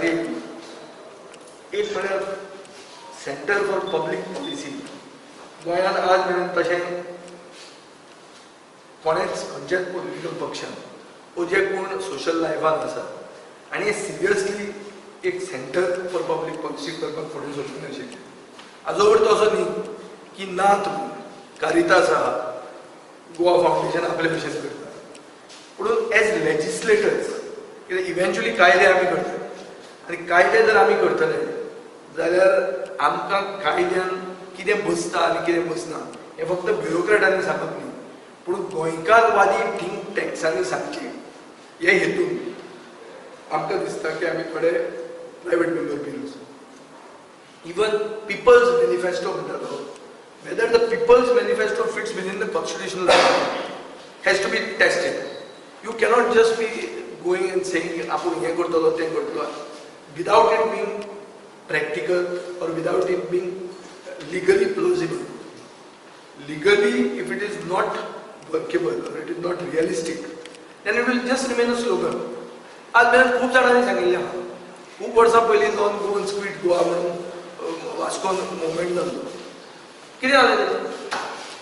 खातीर एक म्हळ्यार सेंटर फॉर पब्लीक पॉलिसी गोंयांत आज मेरेन तशें कोणेच खंयच्याच पॉलिटिकल पक्षान जे कोण सोशल लायफान आसा आनी सिरियसली एक सेंटर फॉर पब्लीक पॉलिसी करपाक फुडें सरचें नाशिल्लें. हाजो अर्थ असो न्ही की ना तूं कारितास आहा गोवा फावंडेशन आपले भशेन करता, पूण एज लेजिस्लेटर्स कित्याक इव्हेंच्युअली कायदे आमी करतात आनी कायदे जर आमी करतले जाल्यार आमकां कायद्यान कितें बसता आनी कितें बसना हें फक्त ब्युरोक्रेटांनी सांगप न्ही, पूण गोंयकारवादी थिंक टँक्सांनी सांगचें हे हेतून आमकां दिसता की आमी थोडे प्रायवेट मेंबर बील आसा. इवन पिपल्स मॅनिफेस्टो म्हणटालो, whether the people's manifesto fits within the constitutional law has to be tested. You cannot just be going and saying apun he kortalo ten kortalo without it being practical or without it being legally plausible. Legally, if it is not workable or it is not realistic, then it will just remain a slogan. आज मेरेन खूब जाणांनी सांगिल्लें आहा, खूब वर्सां पयलीं जावन गोवन स्क्वीट गोवा म्हणून वास्कोन मुवमेंट जाल्लो. कितें जालें तेजें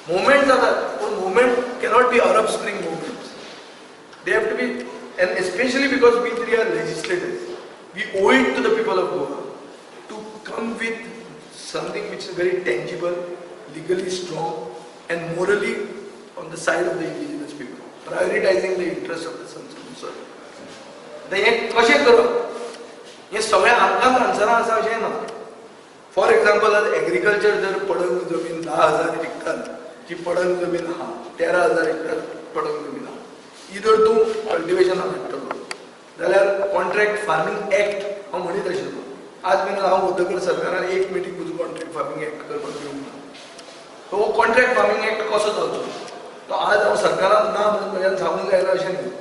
मुवमेंट जातात पूण movement cannot be Arab spring movements. They have to be and especially because we three are legislators we owe it to the people of Goa to come with something which is very tangible, legally strong and morally on the side of the indigenous people, prioritising the interest of the sons. हें कशें करप हें सगळें आमकांच आन्सरां आसा अशें ना. For example आज एग्रीकल्चर जर पडंग जमीन 10,000 हेक्टर जी पडंग जमीन आहा 13,000 हेक्टर पडंग जमीन आहा ही जर तूं कल्टिवेशनाक हाडटलो जाल्यार कॉन्ट्रॅक्ट फार्मींग एक्ट हांव म्हणीत आशिल्लो. आज मेरेन हांव उदकर सरकारान एक मिटींग तुजो कॉन्ट्रॅक्ट फार्मींग एक्ट करपाक येवंक ना. तो कॉन्ट्रॅक्ट फार्मींग एक्ट कसो जावचो तो आज हांव सरकारान ना म्हणून म्हज्यान सांगूंक जायना अशें न्ही.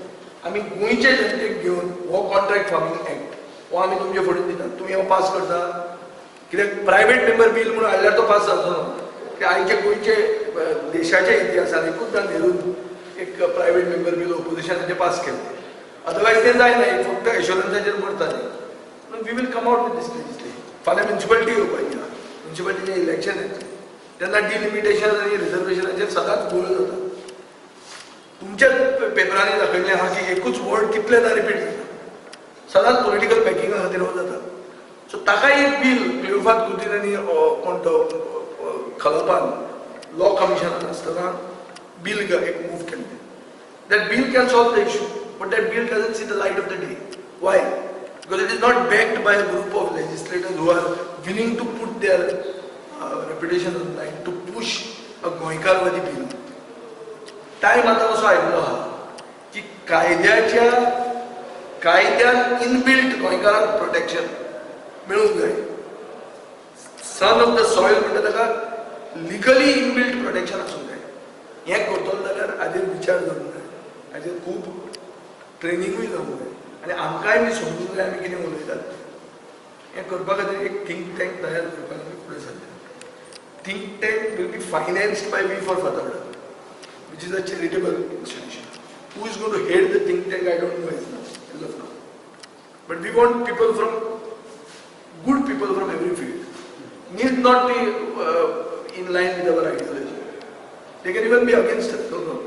आमी गोंयचे जनतेक घेवन हो कॉन्ट्रॅक्ट फार्मींग एक्ट हो आमी तुमचे फुडें दितात. तुमी हो पास करता कित्याक प्रायवेट मेंबर बील म्हणून हाडल्यार तो पास जावचो ना. की आयचे गोंयचे देशाच्या इतिहासान एकूचदा नेरून एक प्रायवेट मेंबर बील ऑपोजिशनाचे पास केलें, अदरवायज तें जायना, एक फक्त एश्युरन्साचेर मरतालें. We will come out with this legislation. फाल्यां म्युन्सिपालिटी येवपाची आहा, म्युन्सिपालिटीचें इलेक्शन येता तेन्ना डिलिमिटेशन आनी रिजर्वेशनाचेर सदांच गोळ जाता. तुमच्याच पेपरांनी दाखयल्लें आहा की एकूच वर्ड कितलेंदा रिपीट जाता, सदांच पॉलिटिकल बॅकिंगा खातीर हो जाता. सो ताकाय एक बील क्लिओफाक दुदीन कोण तो खलपान लॉ कमिशनान आसतना बील एक मूव केल्लें. That bill can solve the issue but that bill doesn't see the light of the day. Why? Because it is not backed by a group of legislators who are willing to put their reputation on line to push a गोंयकारवादी bill. Time आतां असो आयिल्लो आहा की कायद्यान inbuilt गोंयकारांक protection मेळूंक जाय. सन ऑफ द सॉयल म्हणटा ताका लिगली इनबिल्ट प्रोटेक्शन आसूंक जाय. हें करतलो जाल्यार हाजेर विचार जावंक जाय, हाजेर खूब ट्रेनिंगूय जावंक जाय आनी आमकांय बी समजूंक जाय आमी कितें उलयतात. हें करपा खातीर एक थिंक टँक तयार करपाक आमी फुडें सरले. Think tank will be financed by we for Fatorda which is a charitable institution. Who is going to head the think tank? I don't know as of now. But we want people good people from every field. Need not be in line with our ideology. They can even be against us. No.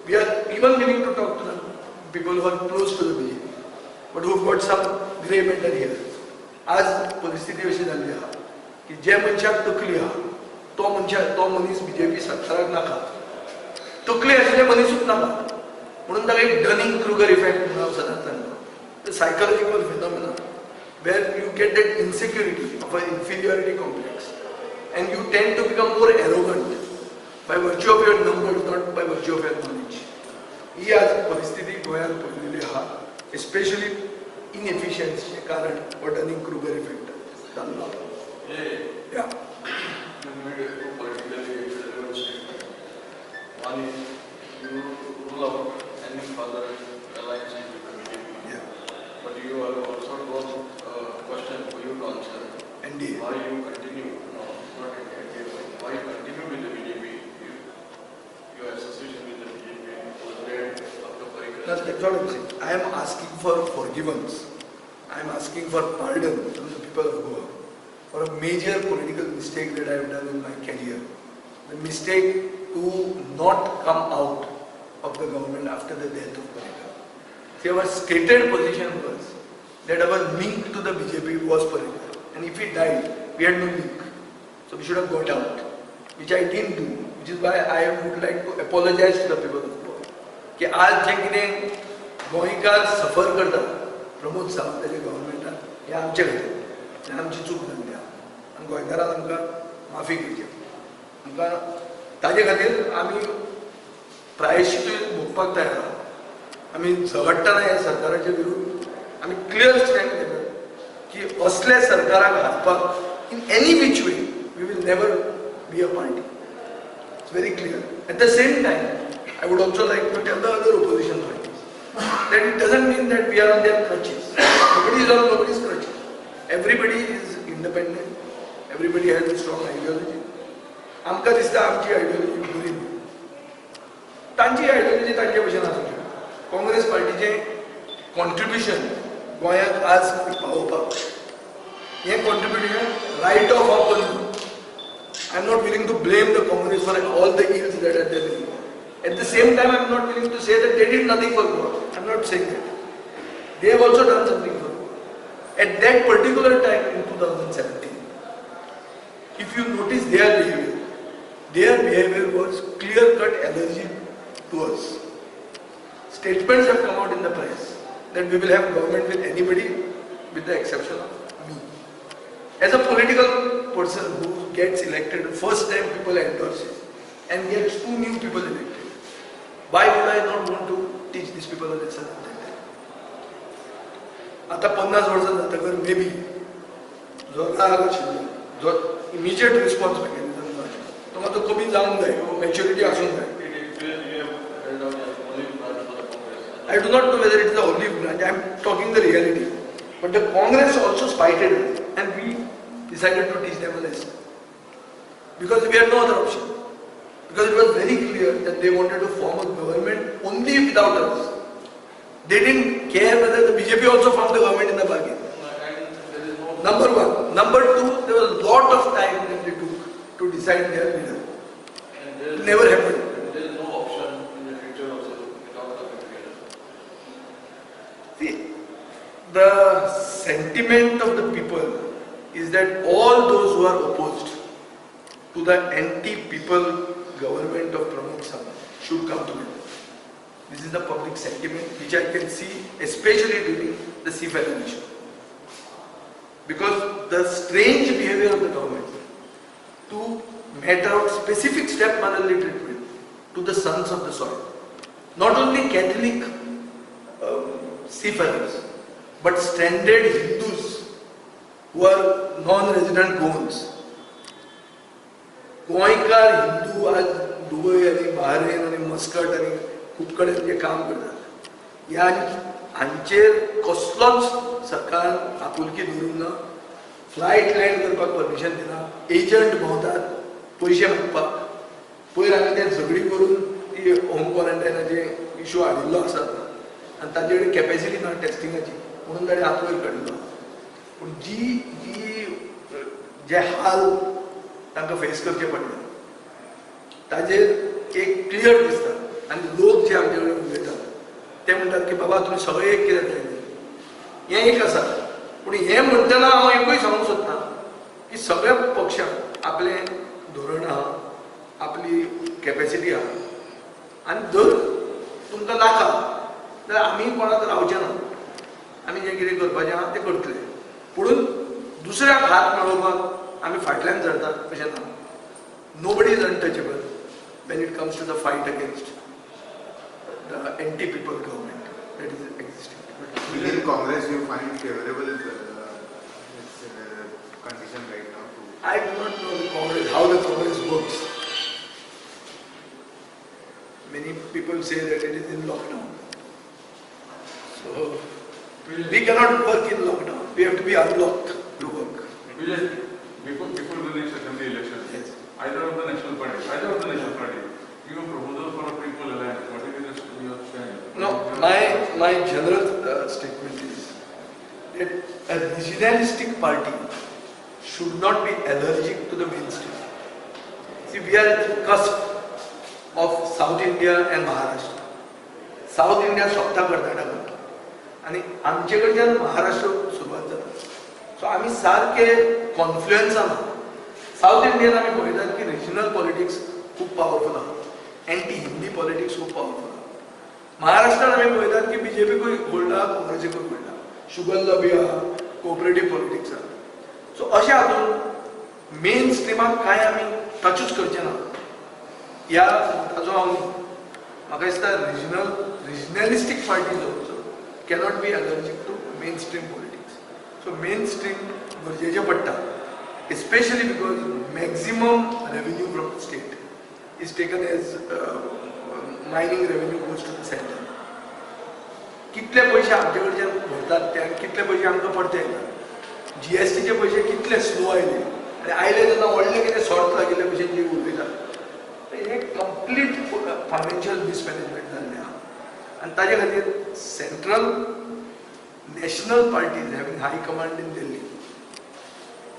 We are even willing to talk to them, people who are close to the BJP, but who have got some grey matter here. आज परिस्थिती अशी जाल्ली आहा की जे मनशाक तकली आहा तो मनीस BJP सरकाराक नाका, तकली आशिल्ले मनीसूच नाका म्हणून ताका एक डनिंग क्रुगर इफेक्ट म्हणून हांव सदांच सांगता. The psychological phenomena where you get that insecurity of a inferiority complex and you tend to become more arrogant by virtue of your numbers not by virtue of your knowledge. ही आज परिस्थिती गोंयांत पयलेली आहा, एस्पेशली इनएफिशियन्सीचें कारण हो Dunning Kruger effect जाल्लो. One is you rule out any further alliances with the BJP. Yeah. But you have also got a question for you to answer. NDA. Why you continue? No, not NDA. Why you continue with the BJP? Your association with the BJP was there after Parikar. That's what I'm saying. I am asking for forgiveness. I I'm asking for pardon to the people of Goa for a major political mistake that I have done in my career. The mistake to not come out of the government after the death of Parrikar. See, our stated position was that our link to the BJP was Parrikar. And if he died, we had no link. So we should have got out, which I didn't do, which is why I would like to apologize to the people of Goa. की आज जे कितें गोंयकार सफर करता प्रमोद सावंताच्या गव्हर्मेंटान हें आमचे खातीर हें आमची चूक जाल्ली आहा आनी गोंयकारान आमकां माफी करची आमकां ताजे खातीर आमी प्रायश्चितूय भोगपाक तयार आहा आमी झगडटना ह्या सरकाराच्या विरुद्ध आमी क्लियर स्टँड घेतलो की असल्या सरकाराक हातपाक in any which way we will never be a party it's very clear at the same time I would also like to tell the other opposition parties that it doesn't mean that we are on their crutches. Nobody is on nobody's crutches. Everybody is independent. Everybody has a strong ideology. आमकां दिसता आमची ideology बरी न्हू. तांची ideology तांचे भशेन आसूं शकता. काँग्रेस पार्टीचें कॉन्ट्रिब्युशन गोंयाक आज पावोवपाक हें contribution riot of open. I am not willing to blame the Congress for all the ills that are there. At the same time, I am not willing to say that they did nothing for Goa. I am not saying that. They have also done something for Goa. At that particular time in 2017, if you notice their behavior was clear-cut allergy to us. Statements have come out in the press that we will have government with anybody with the exception of me. As a political person who gets elected, first time people endorse it and gets 2 new people elected. Why would I not want to teach these people a lesson at that time? आता 50 वर्सां जातकर may be जो राग आशिल्लो जो immediate response mechanism जो आशिल्लो तो मातसो कमी जावंक जाय मॅच्युरिटी आसूंक जाय. I do not know whether it is the only branch. I am talking the reality. But the Congress also spited us and we decided to teach them a lesson. Because we had no other option. Because it was very clear that they wanted to form a government only without us. They didn't care whether the BJP also formed the government in the bargain. Number one. Number two, there was a lot of time that they took to decide their leader. It never happened. There is no option in the future also without the leader. See, the sentiment of the people is that all those who are opposed to the anti-people government of Pramod Sawant should come together. This is the public sentiment which I can see especially during the CFL election. Because the strange behavior of the government to met out specific stepmotherly treatment to the sons of the soil. Not only Catholic seafarers, but stranded Hindus who are non-resident Goans. गोंयकार हिंदू आज दुबय आनी बहारेन आनी Muscat आनी खूब कडेन जे काम करतात ह्या हांचेर कसलोच सरकार आपुलकी दवरूंक ना. फ्लायट लँड करपाक परमिशन दिना. एजंट भोंवतात पयशे मागपाक. पयर आमी ते झगडी करून ती होम क्वॉरंटायनाचे इशू हाडिल्लो आसा आनी ताचे कडेन कॅपॅसिटी ना टेस्टिंगाची म्हणून ताणें हात वयर काडिल्लो. पूण जे हाल तांकां फेस करचे पडले ताजेर एक क्लियर दिसता. आनी लोक जे आमचे कडेन उलयतात ते म्हणटात की बाबा तुमी सगळे एक कित्याक जाय हें एक आसा. पूण हें म्हणटना हांव एकूय सांगूंक सोदता की सगळ्या पक्षांक आपलें धोरण आहा आपली कॅपॅसिटी आहा आनी जर तुमकां नाका जाल्यार आमी कोणाक रावचे ना. आमी जें कितें करपाचें आहा तें करतले. पुणून दुसऱ्याक हात मेळोवपाक आमी फाटल्यान झरतात अशें ना. Nobody is untouchable when it comes to the fight against the anti-people government that is existing. Within Congress, you find favorable condition right now? I do not know the Congress, how the Congress works. Many people say that it is in lockdown. So we cannot work in lockdown. We have to be unlocked to work. Before the next assembly election, Yes. either of the national party, give a proposal for a people alliance. What is your stand? No, my general statement is that a regionalistic party should not be allergic to the mainstream. See, we are at the cusp of South India and Maharashtra. South India स्वतः कर्नाटक करता आणि आमच्याकडच्यान महाराष्ट्र सुरुवात जाता. सो आम्ही सारखे कॉन्फ्लुएन्सान south Indian आम्ही पळयतात की रिजनल पॉलिटिक्स खूप पॉवरफुल आहा, एंटी हिंदी पॉलिटिक्स खूप पॉवरफुल आहा. महाराष्ट्रात आम्ही पळयतात की बीजेपीकूय होल्ड आहा, काँग्रेसीकूय होल्ड आहा, शुगर लॉबी आहा, कोऑपरेटिव्ह पॉलिटिक्स आहा. सो अशें हातून मेन स्ट्रिमाक काय आमी टचूच करचे ना. ह्या ताजो हांव म्हाका दिसता regionalistic parties also cannot be allergic to main stream politics. So main stream गरजेचें पडटा, especially because maximum revenue from state is taken as mining revenue goes to the centre. कितले पयशे आमचे कडच्यान भरतात ते आनी कितले पयशे आमकां परते येतात. जीएसटीचे पयशे कितले स्लो आयले आनी आयले तेन्ना व्हडले कितें सॉर्ट लागिल्ले भशेन जे उलयतात. हे कंप्लीट फायनान्शियल मिसमॅनेजमेंट जाल्लें आहा आनी ताजे खातीर central national parties having high command in Delhi,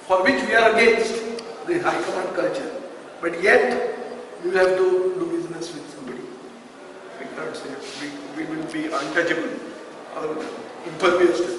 for which we are against the high command culture, but yet we have to do business with somebody. We cannot say we will be untouchable or impervious to